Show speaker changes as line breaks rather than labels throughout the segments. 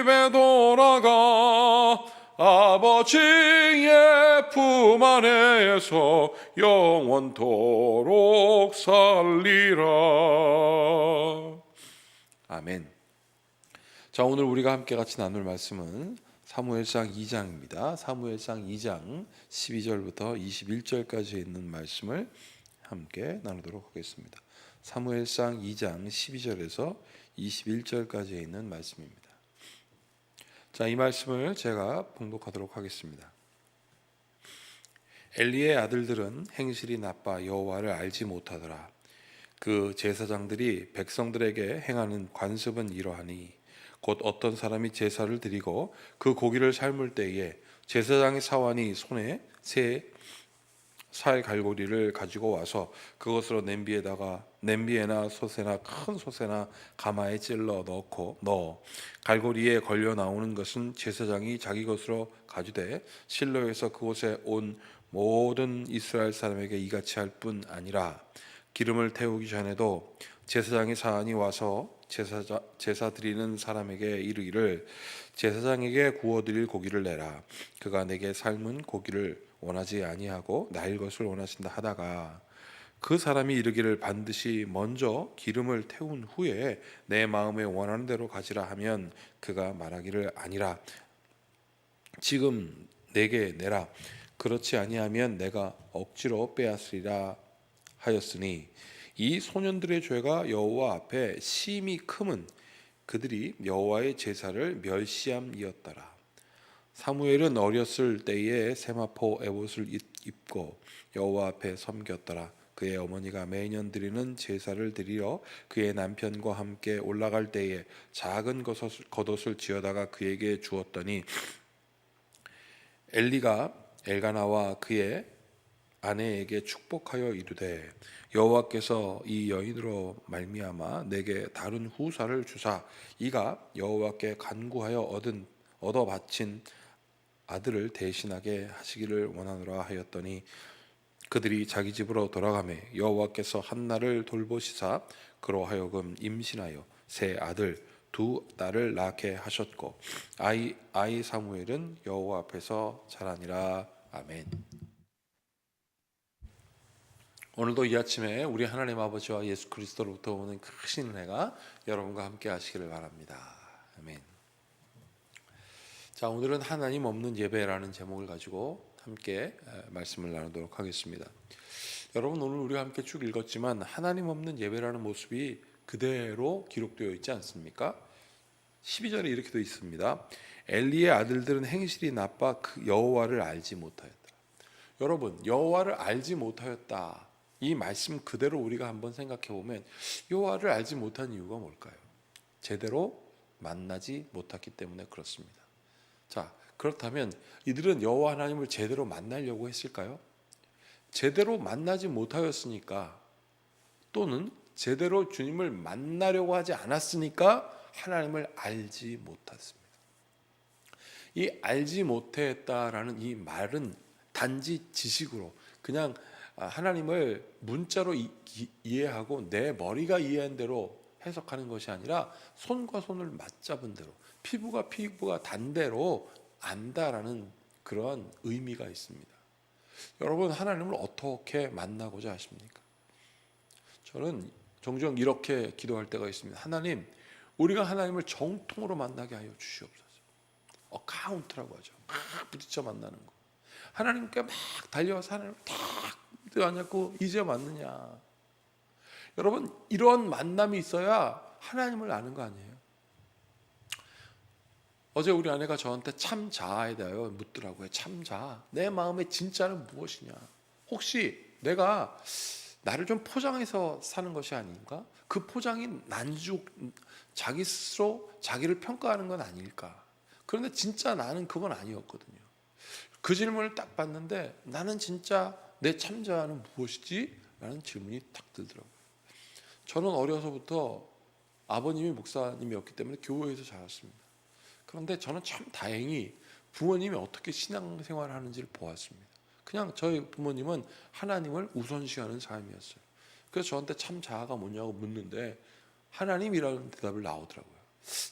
집에 돌아가 아버지의 품 안에서 영원토록 살리라. 아멘. 자, 오늘 우리가 함께 같이 나눌 말씀은 사무엘상 2장입니다. 사무엘상 2장 12절부터 21절까지 있는 말씀을 함께 나누도록 하겠습니다. 사무엘상 2장 12절에서 21절까지 있는 말씀입니다. 자, 이 말씀을 제가 봉독하도록 하겠습니다. 엘리의 아들들은 행실이 나빠 여호와를 알지 못하더라. 그 제사장들이 백성들에게 행하는 관습은 이러하니 곧 어떤 사람이 제사를 드리고 그 고기를 삶을 때에 제사장의 사환이 손에 새 살 갈고리를 가지고 와서 그것으로 냄비에나 솥에나 큰 솥에나 가마에 찔러 넣어 갈고리에 걸려 나오는 것은 제사장이 자기 것으로 가지되 실로에서 그곳에 온 모든 이스라엘 사람에게 이같이 할 뿐 아니라 기름을 태우기 전에도 제사장의 사환이 와서 제사 드리는 사람에게 이르기를 제사장에게 구워드릴 고기를 내라. 그가 내게 삶은 고기를 원하지 아니하고 나일 것을 원하신다 하다가 그 사람이 이르기를 반드시 먼저 기름을 태운 후에 내 마음에 원하는 대로 가지라 하면 그가 말하기를 아니라 지금 내게 내라. 그렇지 아니하면 내가 억지로 빼앗으리라 하였으니 이 소년들의 죄가 여호와 앞에 심히 크면 그들이 여호와의 제사를 멸시함이었더라. 사무엘은 어렸을 때에 세마포 에봇을 입고 여호와 앞에 섬겼더라. 그의 어머니가 매년 드리는 제사를 드리러 그의 남편과 함께 올라갈 때에 작은 겉옷을 지어다가 그에게 주었더니 엘리가 엘가나와 그의 아내에게 축복하여 이르되 여호와께서 이 여인으로 말미암아 내게 다른 후사를 주사 이가 여호와께 간구하여 얻어 바친 아들을 대신하게 하시기를 원하노라 하였더니 그들이 자기 집으로 돌아가매 여호와께서 한나를 돌보시사 그로 하여금 임신하여 세 아들 두 딸을 낳게 하셨고 아이 사무엘은 여호와 앞에서 자라니라. 아멘. 오늘도 이 아침에 우리 하나님 아버지와 예수 그리스도로부터 오는 크신 은혜가 여러분과 함께 하시기를 바랍니다. 아멘. 자, 오늘은 하나님 없는 예배라는 제목을 가지고 함께 말씀을 나누도록 하겠습니다. 여러분, 오늘 우리가 함께 쭉 읽었지만 하나님 없는 예배라는 모습이 그대로 기록되어 있지 않습니까? 12절에 이렇게 되어 있습니다. 엘리의 아들들은 행실이 나빠 그 여호와를 알지 못하였다. 여러분, 여호와를 알지 못하였다. 이 말씀 그대로 우리가 한번 생각해 보면 여호와를 알지 못한 이유가 뭘까요? 제대로 만나지 못했기 때문에 그렇습니다. 자, 그렇다면 이들은 여호와 하나님을 제대로 만나려고 했을까요? 제대로 만나지 못하였으니까 또는 제대로 주님을 만나려고 하지 않았으니까 하나님을 알지 못했습니다. 이 알지 못했다라는 이 말은 단지 지식으로 그냥 하나님을 문자로 이해하고 내 머리가 이해한 대로 해석하는 것이 아니라 손과 손을 맞잡은 대로 피부가 단 대로 안다라는 그런 의미가 있습니다. 여러분, 하나님을 어떻게 만나고자 하십니까? 저는 종종 이렇게 기도할 때가 있습니다. 하나님, 우리가 하나님을 정통으로 만나게 하여 주시옵소서. 어카운트라고 하죠. 막 부딪혀 만나는 거. 하나님께 막 달려와서 하나님을 탁 안잡고 이제 맞느냐. 여러분, 이런 만남이 있어야 하나님을 아는 거 아니에요? 어제 우리 아내가 저한테 참자에 대하여 묻더라고요. 참자, 내 마음의 진짜는 무엇이냐? 혹시 내가 나를 좀 포장해서 사는 것이 아닌가? 그 포장이 자기 스스로 자기를 평가하는 건 아닐까? 그런데 진짜 나는 그건 아니었거든요. 그 질문을 딱 받는데 나는 진짜 내 참자는 무엇이지? 라는 질문이 딱 들더라고요. 저는 어려서부터 아버님이 목사님이었기 때문에 교회에서 자랐습니다. 그런데 저는 참 다행히 부모님이 어떻게 신앙생활을 하는지를 보았습니다. 그냥 저희 부모님은 하나님을 우선시하는 삶이었어요. 그래서 저한테 참 자아가 뭐냐고 묻는데 하나님이라는 대답을 나오더라고요.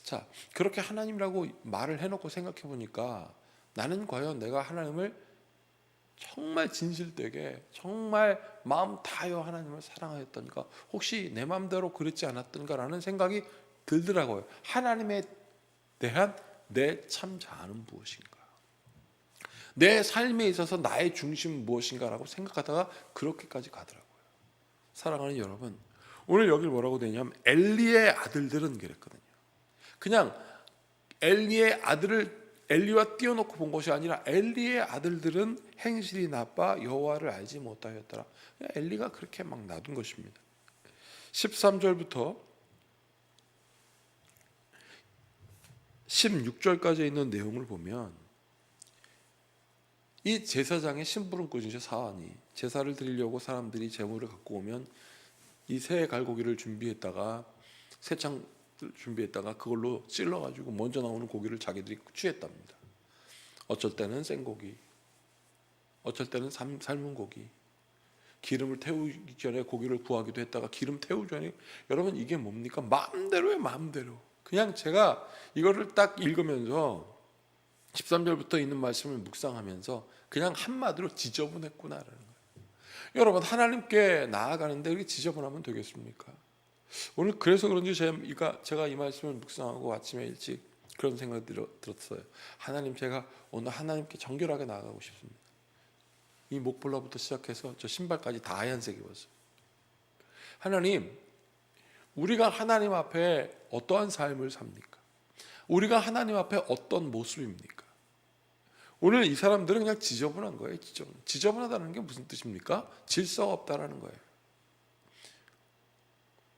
자, 그렇게 하나님이라고 말을 해놓고 생각해 보니까 나는 과연 내가 하나님을 정말 진실되게 정말 마음 다하여 하나님을 사랑하였던가, 혹시 내 마음대로 그렇지 않았던가라는 생각이 들더라고요. 하나님에 대한 내 참 자아는 무엇인가, 내 삶에 있어서 나의 중심은 무엇인가라고 생각하다가 그렇게까지 가더라고요. 사랑하는 여러분, 오늘 여기 뭐라고 되냐면 엘리의 아들들은 그랬거든요. 그냥 엘리와 띄워놓고 본 것이 아니라 엘리의 아들들은 행실이 나빠 여호와를 알지 못하였더라. 엘리가 그렇게 막 놔둔 것입니다. 13절부터 16절까지 있는 내용을 보면 이 제사장의 심부름꾼이죠. 사안이 제사를 드리려고 사람들이 제물을 갖고 오면 이 새 갈고기를 준비했다가 새창 준비했다가 그걸로 찔러가지고 먼저 나오는 고기를 자기들이 취했답니다. 어쩔 때는 생고기, 어쩔 때는 삶은 고기, 기름을 태우기 전에 고기를 구하기도 했다가 기름 태우기 전에, 여러분 이게 뭡니까? 마음대로예요. 마음대로. 그냥 제가 이거를 딱 읽으면서 13절부터 있는 말씀을 묵상하면서 그냥 한마디로 지저분했구나라는 거예요. 여러분, 하나님께 나아가는데 이렇게 지저분하면 되겠습니까? 오늘 그래서 그런지 제가 이 말씀을 묵상하고 아침에 일찍 그런 생각이 들었어요. 하나님, 제가 오늘 하나님께 정결하게 나아가고 싶습니다. 이 목볼라부터 시작해서 저 신발까지 다 하얀색 입었어요. 하나님, 우리가 하나님 앞에 어떠한 삶을 삽니까? 우리가 하나님 앞에 어떤 모습입니까? 오늘 이 사람들은 그냥 지저분한 거예요. 지저분하다는 게 무슨 뜻입니까? 질서가 없다라는 거예요.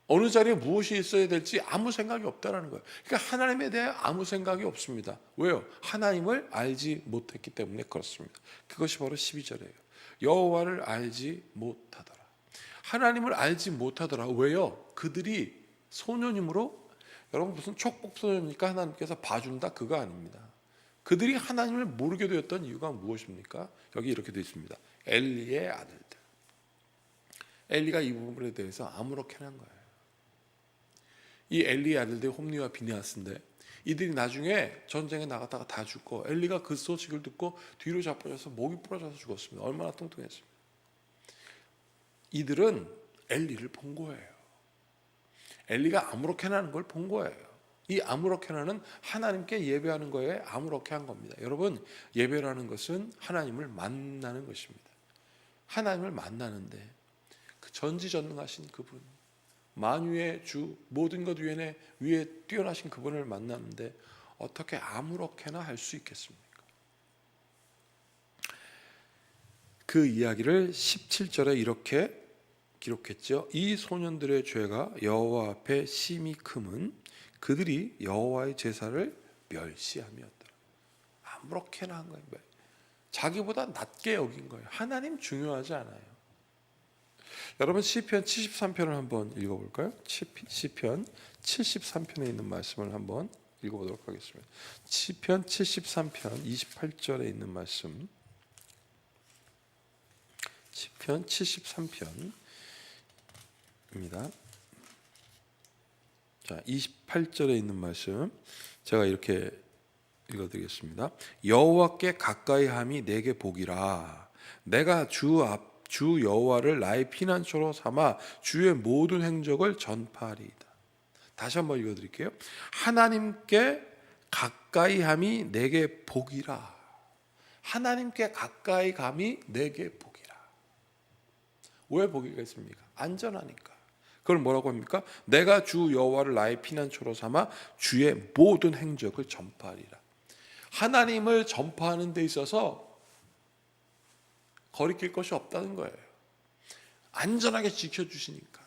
어느 자리에 무엇이 있어야 될지 아무 생각이 없다라는 거예요. 그러니까 하나님에 대해 아무 생각이 없습니다. 왜요? 하나님을 알지 못했기 때문에 그렇습니다. 그것이 바로 12절이에요. 여호와를 알지 못하더라. 하나님을 알지 못하더라. 왜요? 그들이 소년이므로, 여러분 무슨 촉복 소년이니까 하나님께서 봐준다, 그거 아닙니다. 그들이 하나님을 모르게 되었던 이유가 무엇입니까? 여기 이렇게 되어 있습니다. 엘리의 아들들. 엘리가 이 부분에 대해서 아무렇게나 한 거예요. 이 엘리의 아들들 홈리와 비느하스인데 이들이 나중에 전쟁에 나갔다가 다 죽고, 엘리가 그 소식을 듣고 뒤로 자빠져서 목이 부러져서 죽었습니다. 얼마나 뚱뚱했습니까? 이들은 엘리를 본 거예요. 엘리가 아무렇게나 하는 걸 본 거예요. 이 아무렇게나는 하나님께 예배하는 거에 아무렇게 한 겁니다. 여러분, 예배라는 것은 하나님을 만나는 것입니다. 하나님을 만나는데 그 전지전능하신 그분, 만유의 주, 모든 것 위에 뛰어나신 그분을 만나는데 어떻게 아무렇게나 할 수 있겠습니까? 그 이야기를 17절에 이렇게 기록했죠. 이 소년들의 죄가 여호와 앞에 심히 크면 그들이 여호와의 제사를 멸시함이었더라. 아무렇게나 한 거예요. 자기보다 낮게 여긴 거예요. 하나님 중요하지 않아요. 여러분, 시편 73편을 한번 읽어볼까요? 시편 73편에 있는 말씀을 한번 읽어보도록 하겠습니다. 시편 73편 28절에 있는 말씀. 시편 73편입니다. 자, 28절에 있는 말씀 제가 이렇게 읽어드리겠습니다. 여호와께 가까이함이 내게 복이라. 내가 주 여호와를 나의 피난처로 삼아 주의 모든 행적을 전파하리이다. 다시 한번 읽어드릴게요. 하나님께 가까이함이 내게 복이라. 하나님께 가까이 감이 내게 복이라. 왜 복이겠습니까? 안전하니까. 그걸 뭐라고 합니까? 내가 주 여호와를 나의 피난처로 삼아 주의 모든 행적을 전파하리라. 하나님을 전파하는 데 있어서 거리낄 것이 없다는 거예요. 안전하게 지켜주시니까.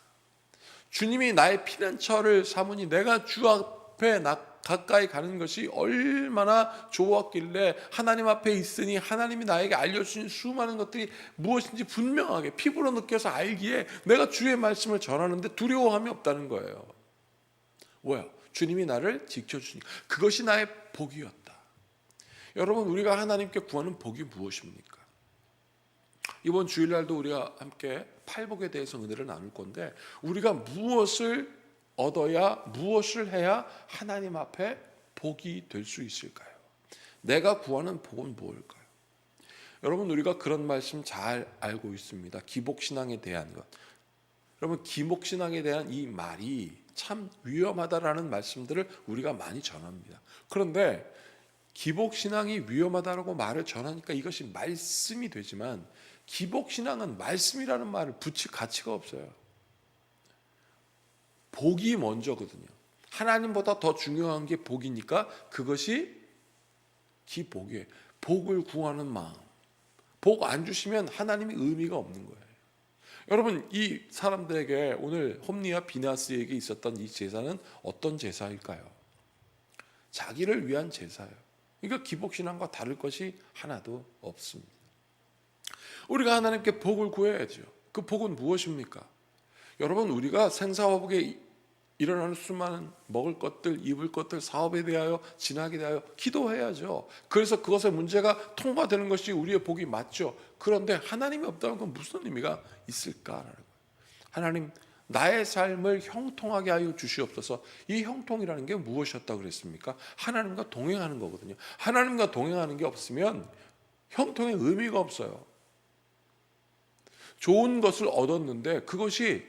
주님이 나의 피난처를 삼으니 내가 주 앞에 가까이 가는 것이 얼마나 좋았길래, 하나님 앞에 있으니 하나님이 나에게 알려주신 수많은 것들이 무엇인지 분명하게 피부로 느껴서 알기에 내가 주의 말씀을 전하는데 두려워함이 없다는 거예요. 왜요? 주님이 나를 지켜주니까. 그것이 나의 복이었다. 여러분, 우리가 하나님께 구하는 복이 무엇입니까? 이번 주일날도 우리가 함께 팔복에 대해서 은혜를 나눌 건데, 우리가 무엇을 얻어야, 무엇을 해야 하나님 앞에 복이 될 수 있을까요? 내가 구하는 복은 무엇일까요? 여러분, 우리가 그런 말씀 잘 알고 있습니다. 기복신앙에 대한 것. 여러분, 기복신앙에 대한 이 말이 참 위험하다라는 말씀들을 우리가 많이 전합니다. 그런데 기복신앙이 위험하다라고 말을 전하니까 이것이 말씀이 되지만, 기복신앙은 말씀이라는 말을 붙일 가치가 없어요. 복이 먼저거든요. 하나님보다 더 중요한 게 복이니까 그것이 기복이에요. 복을 구하는 마음. 복 안 주시면 하나님이 의미가 없는 거예요. 여러분, 이 사람들에게 오늘 홈리와 비나스에게 있었던 이 제사는 어떤 제사일까요? 자기를 위한 제사예요. 그러니까 기복신앙과 다를 것이 하나도 없습니다. 우리가 하나님께 복을 구해야죠. 그 복은 무엇입니까? 여러분, 우리가 생사화복에 일어나는 수많은 먹을 것들, 입을 것들, 사업에 대하여, 진학에 대하여 기도해야죠. 그래서 그것의 문제가 통과되는 것이 우리의 복이 맞죠. 그런데 하나님이 없다는 건 무슨 의미가 있을까라는 거예요. 하나님, 나의 삶을 형통하게 하여 주시옵소서. 이 형통이라는 게 무엇이었다고 그랬습니까? 하나님과 동행하는 거거든요. 하나님과 동행하는 게 없으면 형통의 의미가 없어요. 좋은 것을 얻었는데 그것이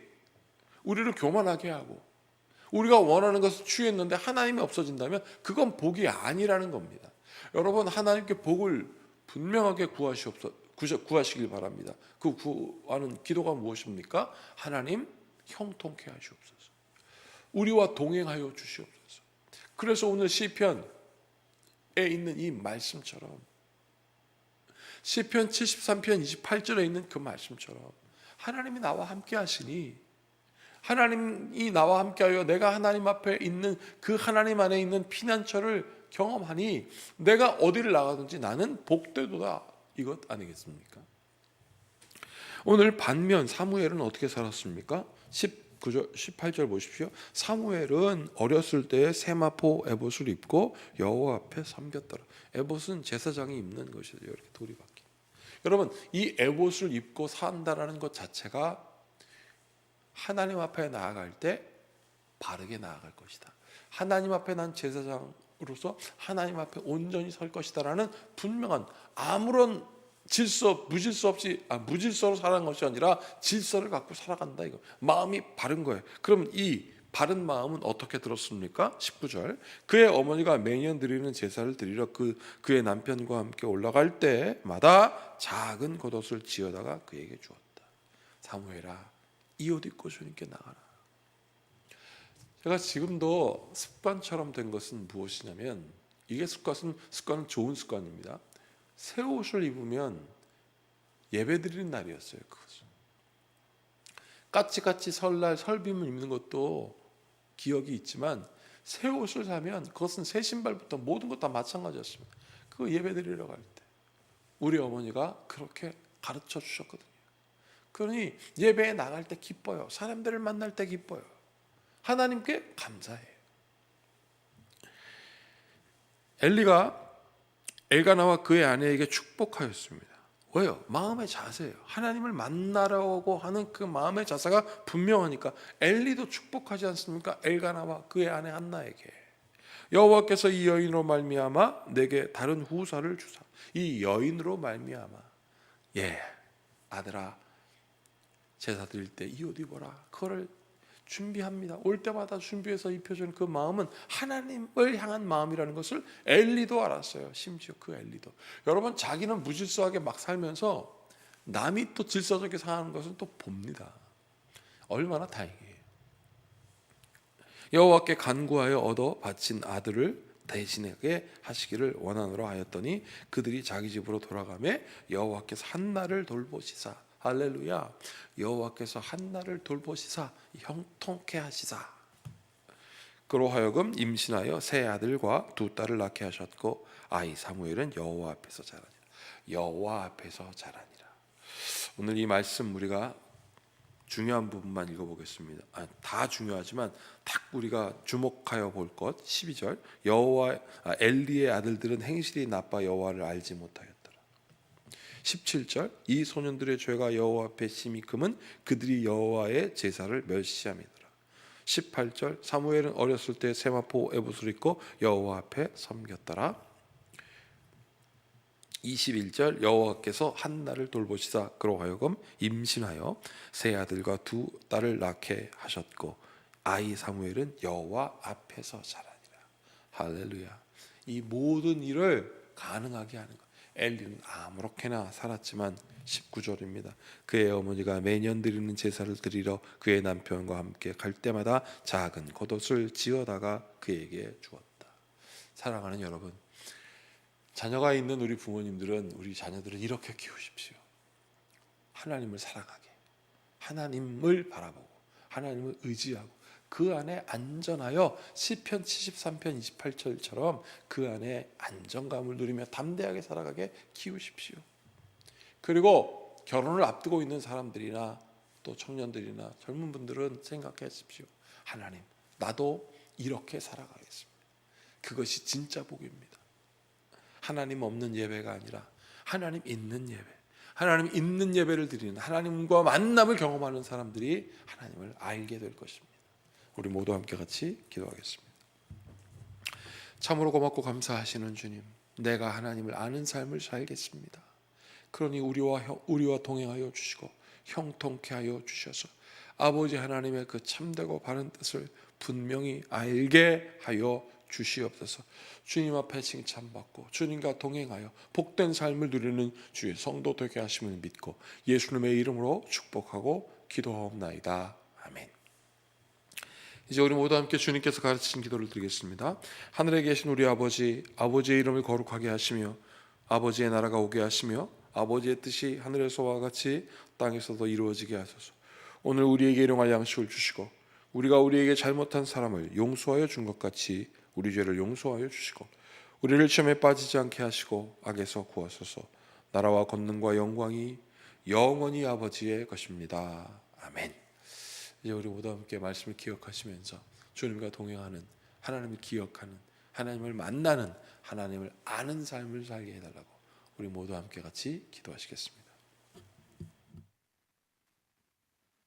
우리를 교만하게 하고, 우리가 원하는 것을 취했는데 하나님이 없어진다면 그건 복이 아니라는 겁니다. 여러분, 하나님께 복을 분명하게 구하시길 바랍니다. 그 구하는 기도가 무엇입니까? 하나님, 형통케 하시옵소서. 우리와 동행하여 주시옵소서. 그래서 오늘 시편에 있는 이 말씀처럼, 시편 73편 28절에 있는 그 말씀처럼 하나님이 나와 함께 하시니, 하나님이 나와 함께하여 내가 하나님 앞에 있는 그 하나님 안에 있는 피난처를 경험하니 내가 어디를 나가든지 나는 복되도다, 이것 아니겠습니까? 오늘 반면 사무엘은 어떻게 살았습니까? 19절, 18절 보십시오. 사무엘은 어렸을 때에 세마포 에봇을 입고 여호와 앞에 섬겼더라. 에봇은 제사장이 입는 것이죠. 이렇게 돌이 박힌. 여러분, 이 에봇을 입고 산다라는 것 자체가 하나님 앞에 나아갈 때 바르게 나아갈 것이다. 하나님 앞에 난 제사장으로서 하나님 앞에 온전히 설 것이다라는 분명한, 아무런 무질서로 살아간 것이 아니라 질서를 갖고 살아간다, 이거. 마음이 바른 거예요. 그럼 이 바른 마음은 어떻게 들었습니까? 19절. 그의 어머니가 매년 드리는 제사를 드리러 그의 남편과 함께 올라갈 때마다 작은 겉옷을 지어다가 그에게 주었다. 사무엘아, 이 옷 입고 주님께 나가라. 제가 지금도 습관처럼 된 것은 무엇이냐면, 이게 습관은 좋은 습관입니다. 새 옷을 입으면 예배드리는 날이었어요. 그것은 까치까치 설날 설빔을 입는 것도 기억이 있지만, 새 옷을 사면 그것은 새 신발부터 모든 것 다 마찬가지였습니다. 그 예배드리러 갈 때 우리 어머니가 그렇게 가르쳐 주셨거든요. 그러니 예배에 나갈 때 기뻐요. 사람들을 만날 때 기뻐요. 하나님께 감사해요. 엘리가 엘가나와 그의 아내에게 축복하였습니다. 왜요? 마음의 자세예요. 하나님을 만나려고 하는 그 마음의 자세가 분명하니까. 엘리도 축복하지 않습니까? 엘가나와 그의 아내 한나에게 여호와께서 이 여인으로 말미암아 내게 다른 후사를 주사. 이 여인으로 말미암아, 아들아, 제사 드릴 때 이 옷 입어라. 그거를 준비합니다. 올 때마다 준비해서 입혀주는 그 마음은 하나님을 향한 마음이라는 것을 엘리도 알았어요. 심지어 그 엘리도. 여러분, 자기는 무질서하게 막 살면서 남이 또 질서적인 사는 것은 또 봅니다. 얼마나 다행이에요. 여호와께 간구하여 얻어 바친 아들을 대신하게 하시기를 원하노라 하였더니 그들이 자기 집으로 돌아가매 여호와께서 한나를 돌보시사, 할렐루야, 여호와께서 한나를 돌보시사 형통케 하시사, 그로 하여금 임신하여 세 아들과 두 딸을 낳게 하셨고 아이 사무엘은 여호와 앞에서 자라니라. 여호와 앞에서 자라니라. 오늘 이 말씀 우리가 중요한 부분만 읽어보겠습니다. 다 중요하지만 딱 우리가 주목하여 볼 것. 12절. 엘리의 아들들은 행실이 나빠 여호와를 알지 못하였더라. 17절. 이 소년들의 죄가 여호와 앞에 심히 금은 그들이 여호와의 제사를 멸시함이더라. 18절 사무엘은 어렸을 때 세마포 에봇을 입고 여호와 앞에 섬겼더라. 21절 여호와께서 한나를 돌보시사 그로 하여금 임신하여 세 아들과 두 딸을 낳게 하셨고 아이 사무엘은 여호와 앞에서 자라니라. 할렐루야. 이 모든 일을 가능하게 하는 것. 엘리는 아무렇게나 살았지만 19절입니다. 그의 어머니가 매년 드리는 제사를 드리러 그의 남편과 함께 갈 때마다 작은 겉옷을 지어다가 그에게 주었다. 사랑하는 여러분, 자녀가 있는 우리 부모님들은 우리 자녀들을 이렇게 키우십시오. 하나님을 사랑하게, 하나님을 바라보고 하나님을 의지하고 그 안에 안전하여 시편 73편 28절처럼 그 안에 안정감을 누리며 담대하게 살아가게 키우십시오. 그리고 결혼을 앞두고 있는 사람들이나 또 청년들이나 젊은 분들은 생각하십시오. 하나님, 나도 이렇게 살아가겠습니다. 그것이 진짜 복입니다. 하나님 없는 예배가 아니라 하나님 있는 예배, 하나님 있는 예배를 드리는 하나님과 만남을 경험하는 사람들이 하나님을 알게 될 것입니다. 우리 모두 함께 같이 기도하겠습니다. 참으로 고맙고 감사하시는 주님, 내가 하나님을 아는 삶을 살겠습니다. 그러니 우리와 동행하여 주시고 형통케 하여 주셔서 아버지 하나님의 그 참되고 바른 뜻을 분명히 알게 하여 주시옵소서. 주님 앞에 칭찬받고 주님과 동행하여 복된 삶을 누리는 주의 성도 되게 하심을 믿고 예수님의 이름으로 축복하고 기도하옵나이다. 아멘. 이제 우리 모두 함께 주님께서 가르치신 기도를 드리겠습니다. 하늘에 계신 우리 아버지, 아버지의 이름을 거룩하게 하시며 아버지의 나라가 오게 하시며 아버지의 뜻이 하늘에서와 같이 땅에서도 이루어지게 하소서. 오늘 우리에게 일용할 양식을 주시고 우리가 우리에게 잘못한 사람을 용서하여 준 것 같이 우리 죄를 용서하여 주시고 우리를 시험에 빠지지 않게 하시고 악에서 구하소서. 나라와 권능과 영광이 영원히 아버지의 것입니다. 아멘. 이제 우리 모두 함께 말씀을 기억하시면서 주님과 동행하는, 하나님을 기억하는, 하나님을 만나는, 하나님을 아는 삶을 살게 해달라고 우리 모두 함께 같이 기도하시겠습니다.